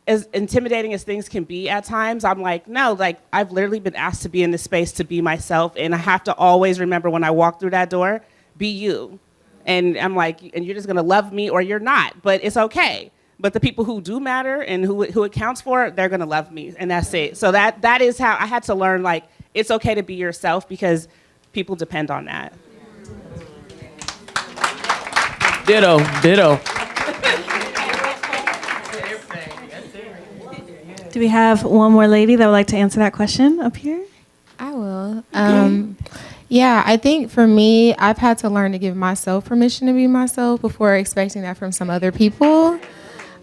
Speaker 4: as intimidating as things can be at times, I'm like, no, like, I've literally been asked to be in this space to be myself. And I have to always remember when I walk through that door, be you. And I'm like, and you're just gonna love me or you're not, but it's okay. But the people who do matter and who it counts for, they're gonna love me, and that's it. So that is how I had to learn, like, it's okay to be yourself because people depend on that.
Speaker 3: Ditto.
Speaker 2: Do we have one more lady that would like to answer that question up here?
Speaker 6: I will. Yeah, I think for me, I've had to learn to give myself permission to be myself before expecting that from some other people.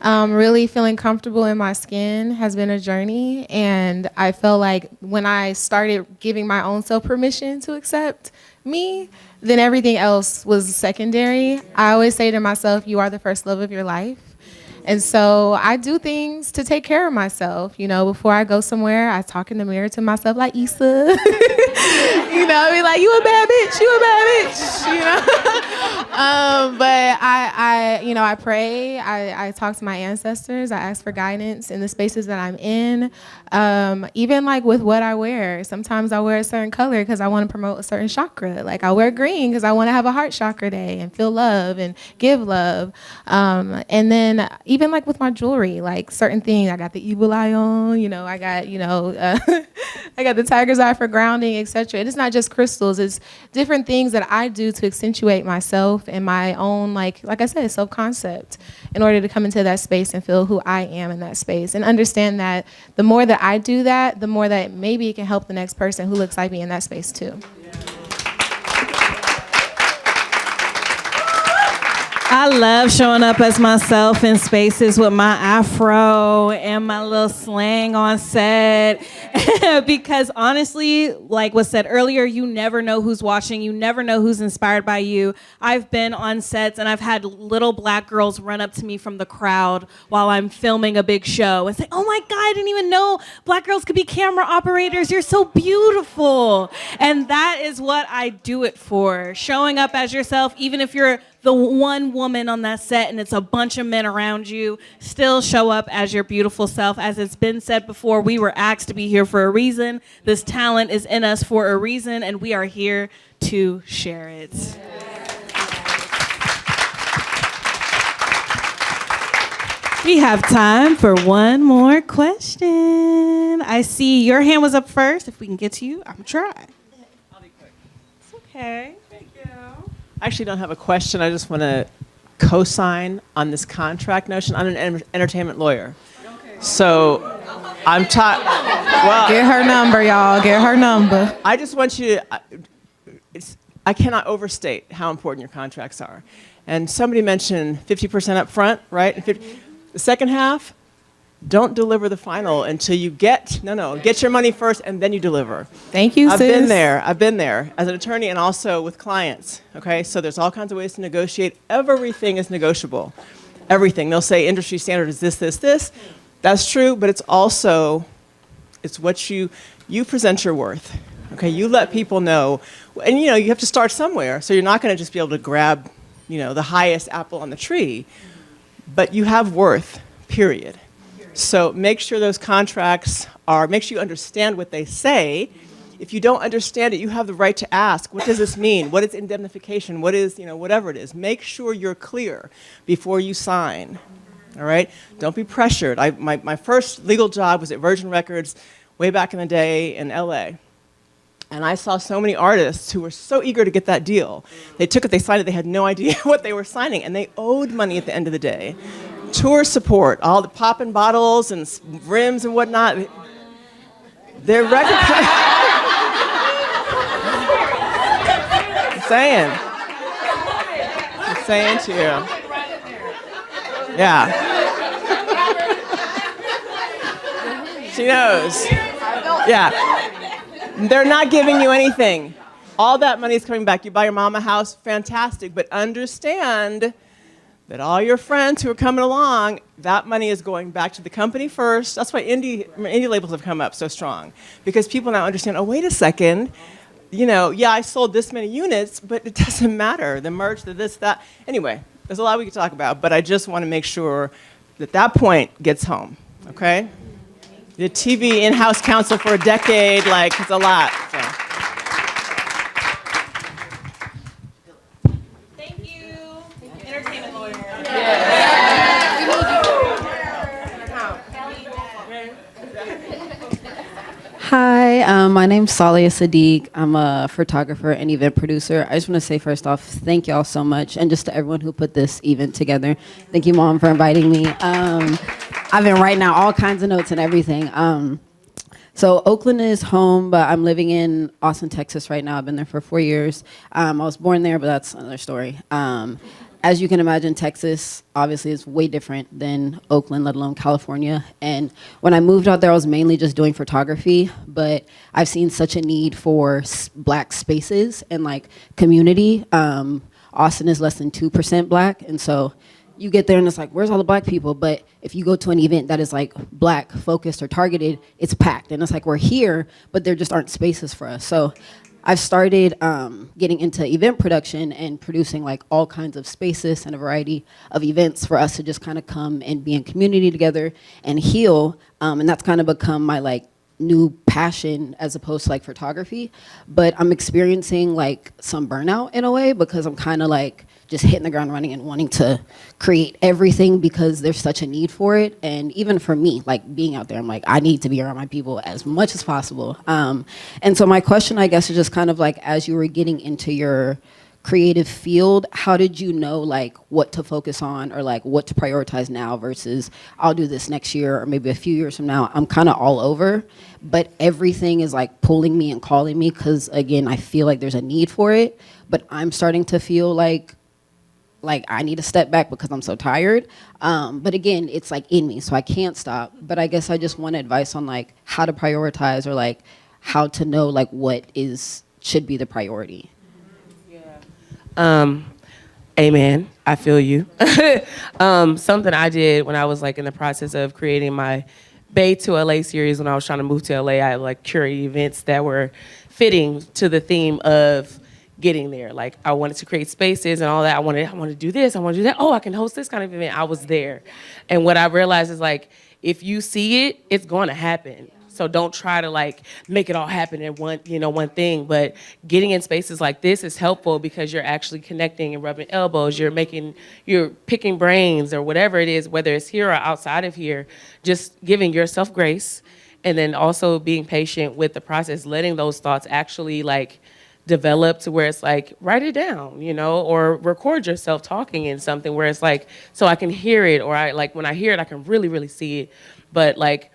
Speaker 6: Really feeling comfortable in my skin has been a journey, and I felt like when I started giving my own self permission to accept me, then everything else was secondary. I always say to myself, you are the first love of your life. And so I do things to take care of myself. Before I go somewhere, I talk in the mirror to myself like, Issa. I be like, you a bad bitch. But I pray. I talk to my ancestors. I ask for guidance in the spaces that I'm in. Even like with what I wear. Sometimes I wear a certain color because I want to promote a certain chakra. Like I wear green because I want to have a heart chakra day and feel love and give love. And then even like with my jewelry, like certain things, I got the evil eye on, I got, I got the tiger's eye for grounding, etc. And it's not just crystals, it's different things that I do to accentuate myself and my own, like I said, self-concept in order to come into that space and feel who I am in that space and understand that the more that I do that, the more that maybe it can help the next person who looks like me in that space too.
Speaker 2: I love showing up as myself in spaces with my afro and my little slang on set because honestly, like was said earlier, you never know who's watching. You never know who's inspired by you. I've been on sets and I've had little black girls run up to me from the crowd while I'm filming a big show and say, oh my God, I didn't even know black girls could be camera operators. You're so beautiful. And that is what I do it for. Showing up as yourself, even if you're the one woman on that set and it's a bunch of men around you, still show up as your beautiful self. As it's been said before, we were asked to be here for a reason. This talent is in us for a reason, and we are here to share it. We have time for one more question. I see your hand was up first. If we can get to you, I'm trying.
Speaker 8: I'll be quick.
Speaker 2: It's okay. Thank you.
Speaker 8: I actually don't have a question. I just want to co-sign on this contract notion. I'm an entertainment lawyer. So I'm well,
Speaker 6: Get her number, y'all. Get her number.
Speaker 8: I just want you to, I cannot overstate how important your contracts are. And somebody mentioned 50% up front, right? And the second half, don't deliver the final until you get your money first and then you deliver.
Speaker 6: Thank you,
Speaker 8: I've
Speaker 6: sis.
Speaker 8: been there as an attorney and also with clients, okay? So there's all kinds of ways to negotiate. Everything is negotiable. Everything. They'll say industry standard is this, this, this. That's true, but it's also, it's what you present your worth, okay? You let people know, and you have to start somewhere, so you're not gonna just be able to grab, the highest apple on the tree, but you have worth, period. So make sure those contracts make sure you understand what they say. If you don't understand it, you have the right to ask, what does this mean? What is indemnification? What is, whatever it is. Make sure you're clear before you sign, all right? Don't be pressured. My first legal job was at Virgin Records way back in the day in LA. And I saw so many artists who were so eager to get that deal. They took it, they signed it, they had no idea what they were signing, and they owed money at the end of the day. Tour support, all the popping bottles and rims and whatnot. They're recognized. I'm saying to you. Yeah. She knows. Yeah. They're not giving you anything. All that money is coming back. You buy your mom a house, fantastic, but understand that all your friends who are coming along, that money is going back to the company first. That's why indie labels have come up so strong, because people now understand, oh, wait a second, I sold this many units, but it doesn't matter. The merch, the this, that. Anyway, there's a lot we could talk about, but I just want to make sure that point gets home, okay? The TV in-house counsel for a decade, it's a lot. So.
Speaker 2: Thank you. Entertainment lawyer.
Speaker 9: Hi, my name's Salia Sadiq. I'm a photographer and event producer. I just want to say first off, thank y'all so much, and just to everyone who put this event together. Thank you, Mom, for inviting me. I've been writing out all kinds of notes and everything. So Oakland is home, but I'm living in Austin, Texas right now. I've been there for 4 years. I was born there, but that's another story. As you can imagine, Texas obviously is way different than Oakland, let alone California. And when I moved out there, I was mainly just doing photography, but I've seen such a need for Black spaces and community. Austin is less than 2% Black, and so you get there and it's like, where's all the Black people? But if you go to an event that is Black focused or targeted, it's packed. And it's we're here, but there just aren't spaces for us. So I've started getting into event production and producing all kinds of spaces and a variety of events for us to just kind of come and be in community together and heal. And that's kind of become my new passion as opposed to photography. But I'm experiencing some burnout in a way, because I'm kind of just hitting the ground running and wanting to create everything because there's such a need for it. And even for me, being out there, I'm I need to be around my people as much as possible. And so my question, I guess, is just kind of as you were getting into your creative field, how did you know what to focus on or what to prioritize now versus I'll do this next year or maybe a few years from now? I'm kind of all over, but everything is pulling me and calling me because, again, I feel there's a need for it, but I'm starting to feel like I need to step back because I'm so tired. But again, it's in me, so I can't stop. But I guess I just want advice on how to prioritize or how to know what should be the priority.
Speaker 3: Amen. I feel you. Something I did when I was in the process of creating my Bay to LA series, when I was trying to move to LA, I curated events that were fitting to the theme of getting there. I wanted to create spaces and all that. I wanted to do this, I want to do that. Oh, I can host this kind of event. I was there. And what I realized is if you see it, it's going to happen. So don't try to like make it all happen in one thing. But getting in spaces like this is helpful because you're actually connecting and rubbing elbows. You're picking brains or whatever it is, whether it's here or outside of here. Just giving yourself grace, and then also being patient with the process, letting those thoughts actually like develop to where it's like, write it down, or record yourself talking in something where it's like, so I can hear it, or I like when I hear it, I can really, really see it. But like,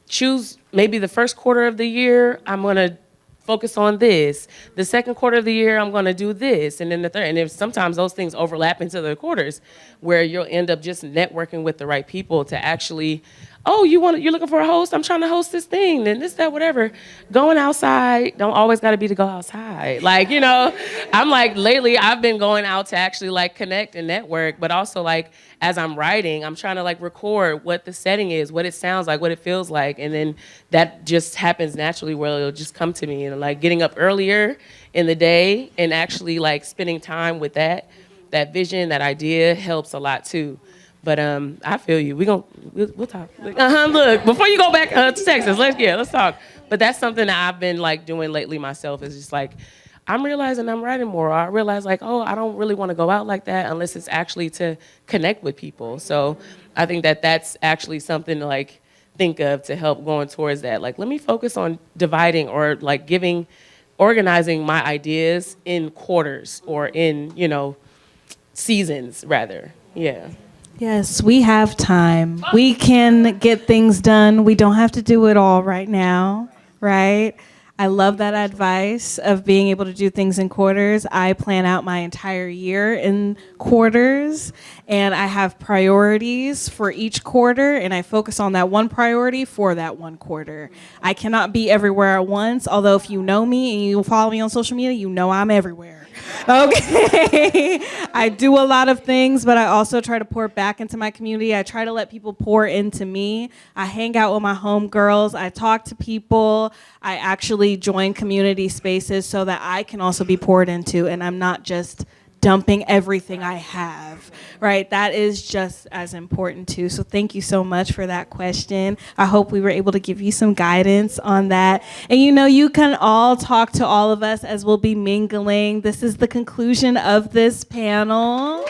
Speaker 3: choose maybe the first quarter of the year, I'm gonna focus on this. The second quarter of the year, I'm gonna do this, and then the third. And if sometimes those things overlap into the quarters, where you'll end up just networking with the right people to actually, oh, you're looking for a host? I'm trying to host this thing, and this, that, whatever. Going outside, don't always gotta be to go outside. Like, I'm like, lately I've been going out to actually like connect and network, but also like, as I'm writing, I'm trying to like record what the setting is, what it sounds like, what it feels like, and then that just happens naturally where it'll just come to me. And like getting up earlier in the day and actually like spending time with that vision, that idea helps a lot too. But I feel you. We'll talk. Look, before you go back to Texas, let's talk. But that's something that I've been like doing lately myself. Is just like, I'm realizing I'm writing more. I realize like, oh, I don't really want to go out like that unless it's actually to connect with people. So I think that that's actually something to like think of to help going towards that. Like, let me focus on dividing or like organizing my ideas in quarters or in, seasons rather. Yeah.
Speaker 2: Yes, we have time. We can get things done. We don't have to do it all right now, right? I love that advice of being able to do things in quarters. I plan out my entire year in quarters, and I have priorities for each quarter, and I focus on that one priority for that one quarter. I cannot be everywhere at once, although if you know me and you follow me on social media, you know I'm everywhere. Okay. I do a lot of things, but I also try to pour back into my community. I try to let people pour into me. I hang out with my homegirls. I talk to people. I actually join community spaces so that I can also be poured into, and I'm not just dumping everything I have, right? That is just as important too. So thank you so much for that question. I hope we were able to give you some guidance on that. And you can all talk to all of us as we'll be mingling. This is the conclusion of this panel.